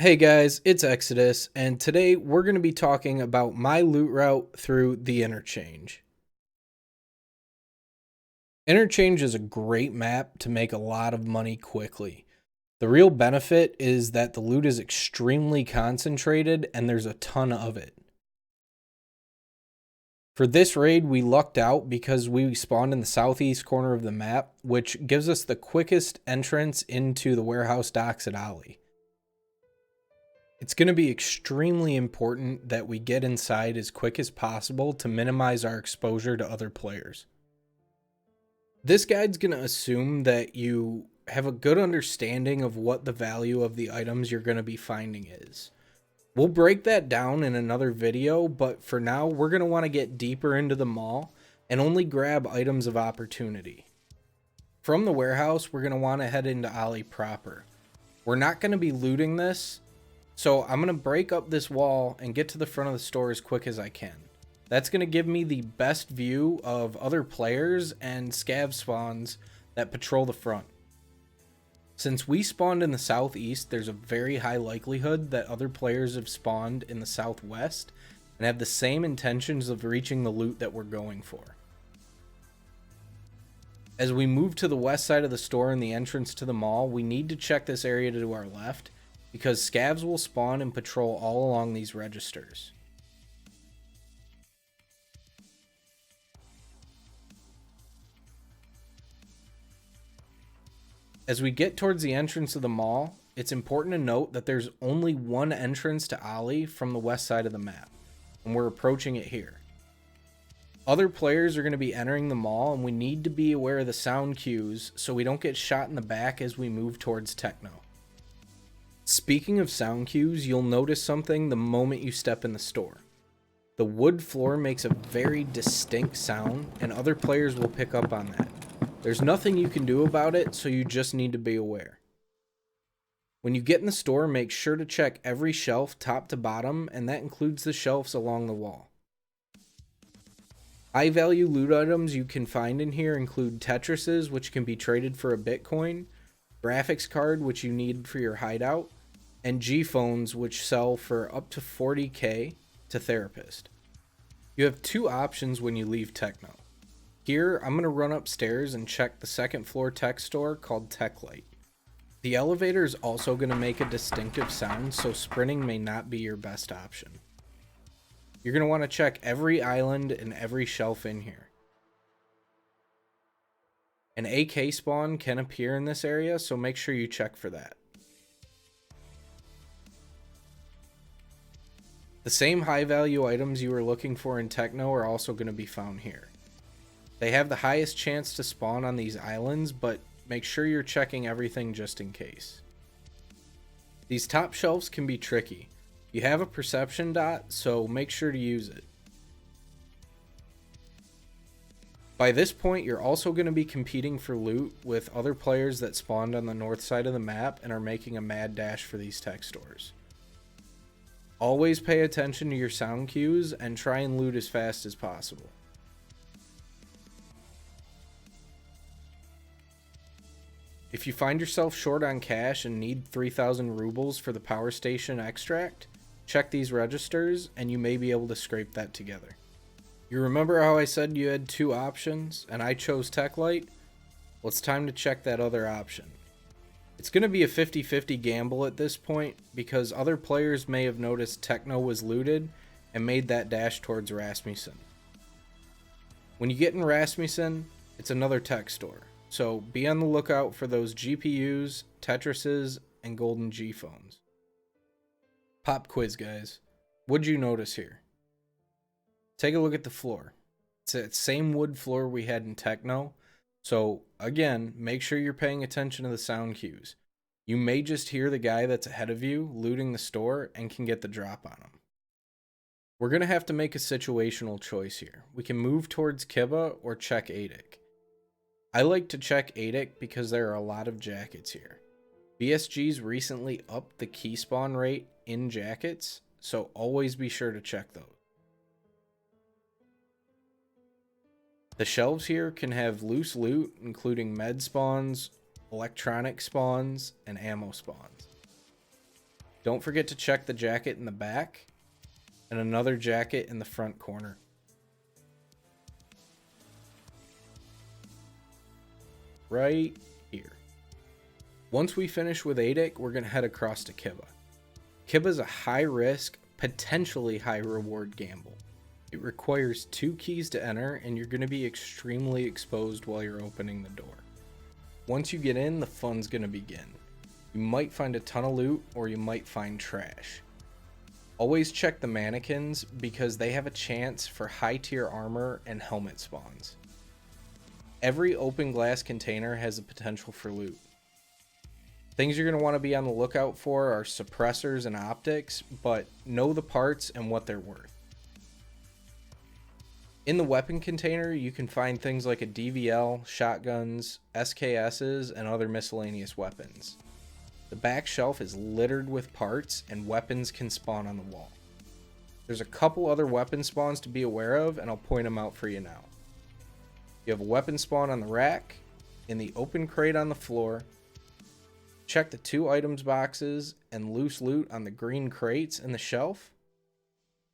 Hey guys, it's Exodus, and today we're going to be talking about my loot route through the Interchange. Interchange is a great map to make a lot of money quickly. The real benefit is that the loot is extremely concentrated and there's a ton of it. For this raid, we lucked out because we spawned in the southeast corner of the map, which gives us the quickest entrance into the warehouse docks at Ollie. It's going to be extremely important that we get inside as quick as possible to minimize our exposure to other players. This guide's going to assume that you have a good understanding of what the value of the items you're going to be finding is. We'll break that down in another video, but for now, we're going to want to get deeper into the mall and only grab items of opportunity. From the warehouse, we're going to want to head into Ollie proper. We're not going to be looting this, so I'm going to break up this wall and get to the front of the store as quick as I can. That's going to give me the best view of other players and scav spawns that patrol the front. Since we spawned in the southeast, there's a very high likelihood that other players have spawned in the southwest and have the same intentions of reaching the loot that we're going for. As we move to the west side of the store and the entrance to the mall, we need to check this area to our left, because scavs will spawn and patrol all along these registers. As we get towards the entrance of the mall, it's important to note that there's only one entrance to Ollie from the west side of the map, and we're approaching it here. Other players are going to be entering the mall, and we need to be aware of the sound cues so we don't get shot in the back as we move towards Techno. Speaking of sound cues, you'll notice something the moment you step in the store. The wood floor makes a very distinct sound, and other players will pick up on that. There's nothing you can do about it, so you just need to be aware. When you get in the store, make sure to check every shelf top to bottom, and that includes the shelves along the wall. High value loot items you can find in here include Tetrises, which can be traded for a Bitcoin, graphics card, which you need for your hideout, and G-phones, which sell for up to 40k to therapist. You have two options when you leave Techno. Here, I'm going to run upstairs and check the second floor tech store called TechLight. The elevator is also going to make a distinctive sound, so sprinting may not be your best option. You're going to want to check every island and every shelf in here. An AK spawn can appear in this area, so make sure you check for that. The same high value items you were looking for in Techno are also going to be found here. They have the highest chance to spawn on these islands, but make sure you're checking everything just in case. These top shelves can be tricky. You have a perception dot, so make sure to use it. By this point, you're also going to be competing for loot with other players that spawned on the north side of the map and are making a mad dash for these tech stores. Always pay attention to your sound cues and try and loot as fast as possible. If you find yourself short on cash and need 3,000 rubles for the power station extract, check these registers and you may be able to scrape that together. You remember how I said you had two options and I chose TechLight? Well, it's time to check that other option. It's going to be a 50-50 gamble at this point because other players may have noticed Techno was looted and made that dash towards Rasmussen. When you get in Rasmussen, it's another tech store, so be on the lookout for those GPUs, Tetrises, and golden G-phones. Pop quiz, guys. What'd you notice here? Take a look at the floor. It's that same wood floor we had in Techno. So again, make sure you're paying attention to the sound cues. You may just hear the guy that's ahead of you looting the store and can get the drop on him. We're going to have to make a situational choice here. We can move towards Kiba or check ADIC. I like to check ADIC because there are a lot of jackets here. BSG's recently upped the key spawn rate in jackets, so always be sure to check those. The shelves here can have loose loot, including med spawns, electronic spawns, and ammo spawns. Don't forget to check the jacket in the back and another jacket in the front corner. Right here. Once we finish with THICC, we're going to head across to Kiba. Kiba is a high risk, potentially high reward gamble. It requires 2 keys to enter, and you're going to be extremely exposed while you're opening the door. Once you get in, the fun's going to begin. You might find a ton of loot, or you might find trash. Always check the mannequins, because they have a chance for high tier armor and helmet spawns. Every open glass container has a potential for loot. Things you're going to want to be on the lookout for are suppressors and optics, but know the parts and what they're worth. In the weapon container, you can find things like a DVL, shotguns, SKSs, and other miscellaneous weapons. The back shelf is littered with parts, and weapons can spawn on the wall. There's a couple other weapon spawns to be aware of, and I'll point them out for you now. You have a weapon spawn on the rack, in the open crate on the floor. Check the 2 items boxes and loose loot on the green crates in the shelf,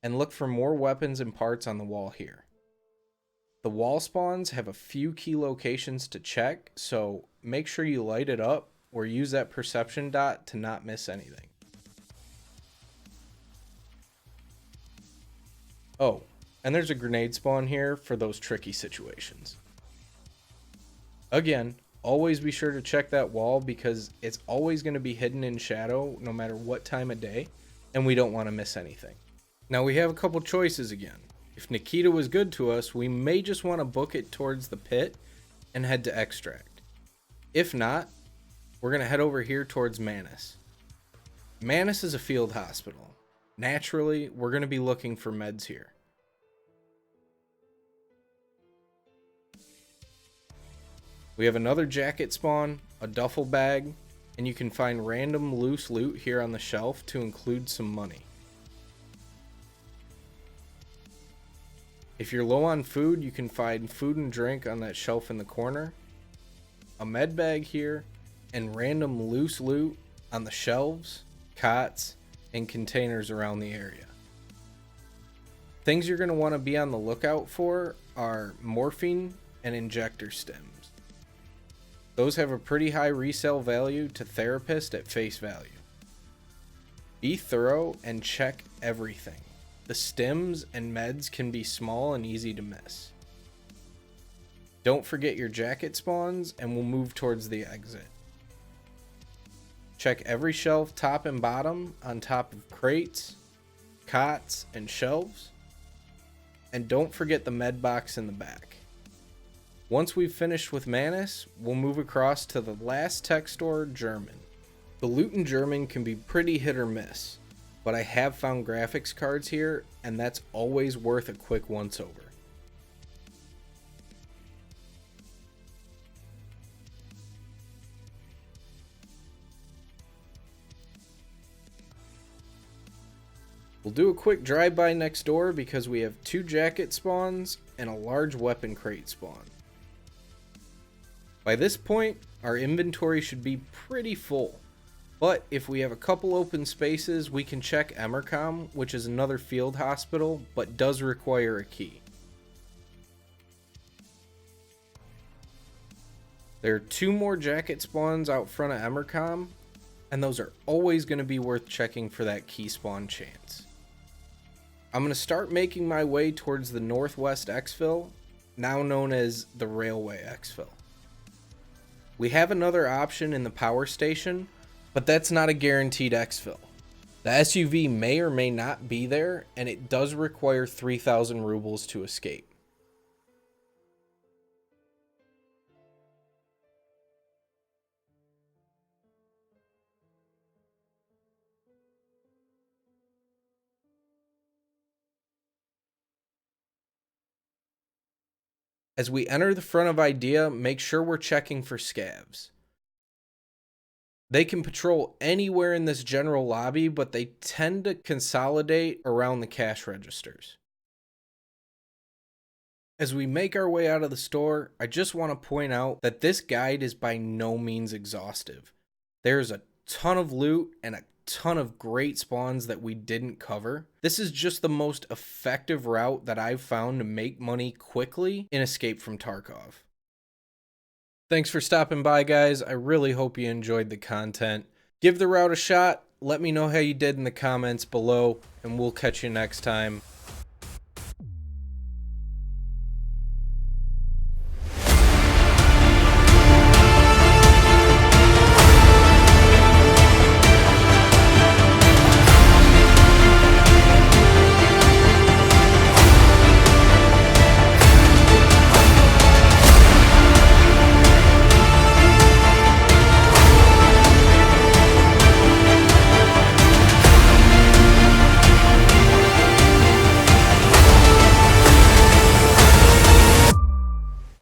and look for more weapons and parts on the wall here. The wall spawns have a few key locations to check, so make sure you light it up or use that perception dot to not miss anything. Oh, and there's a grenade spawn here for those tricky situations. Again, always be sure to check that wall because it's always going to be hidden in shadow no matter what time of day, and we don't want to miss anything. Now we have a couple choices again. If Nikita was good to us, we may just want to book it towards the pit and head to extract. If not, we're going to head over here towards Manus. Manus is a field hospital. Naturally, we're going to be looking for meds here. We have another jacket spawn, a duffel bag, and you can find random loose loot here on the shelf to include some money. If you're low on food, you can find food and drink on that shelf in the corner, a med bag here, and random loose loot on the shelves, cots, and containers around the area. Things you're going to want to be on the lookout for are morphine and injector stims. Those have a pretty high resale value to therapists at face value. Be thorough and check everything. The stims and meds can be small and easy to miss. Don't forget your jacket spawns, and we'll move towards the exit. Check every shelf top and bottom on top of crates, cots, and shelves. And don't forget the med box in the back. Once we've finished with Manus, we'll move across to the last tech store, German. The loot in German can be pretty hit or miss, but I have found graphics cards here, and that's always worth a quick once over. We'll do a quick drive-by next door because we have 2 jacket spawns and a large weapon crate spawn. By this point, our inventory should be pretty full. But if we have a couple open spaces, we can check Emercom, which is another field hospital, but does require a key. There are 2 more jacket spawns out front of Emercom, and those are always going to be worth checking for that key spawn chance. I'm going to start making my way towards the Northwest Exfil, now known as the Railway Exfil. We have another option in the power station, but that's not a guaranteed exfil. The SUV may or may not be there, and it does require 3,000 rubles to escape. As we enter the front of IDEA, make sure we're checking for scavs. They can patrol anywhere in this general lobby, but they tend to consolidate around the cash registers. As we make our way out of the store, I just want to point out that this guide is by no means exhaustive. There's a ton of loot and a ton of great spawns that we didn't cover. This is just the most effective route that I've found to make money quickly in Escape from Tarkov. Thanks for stopping by, guys. I really hope you enjoyed the content. Give the route a shot. Let me know how you did in the comments below, and we'll catch you next time.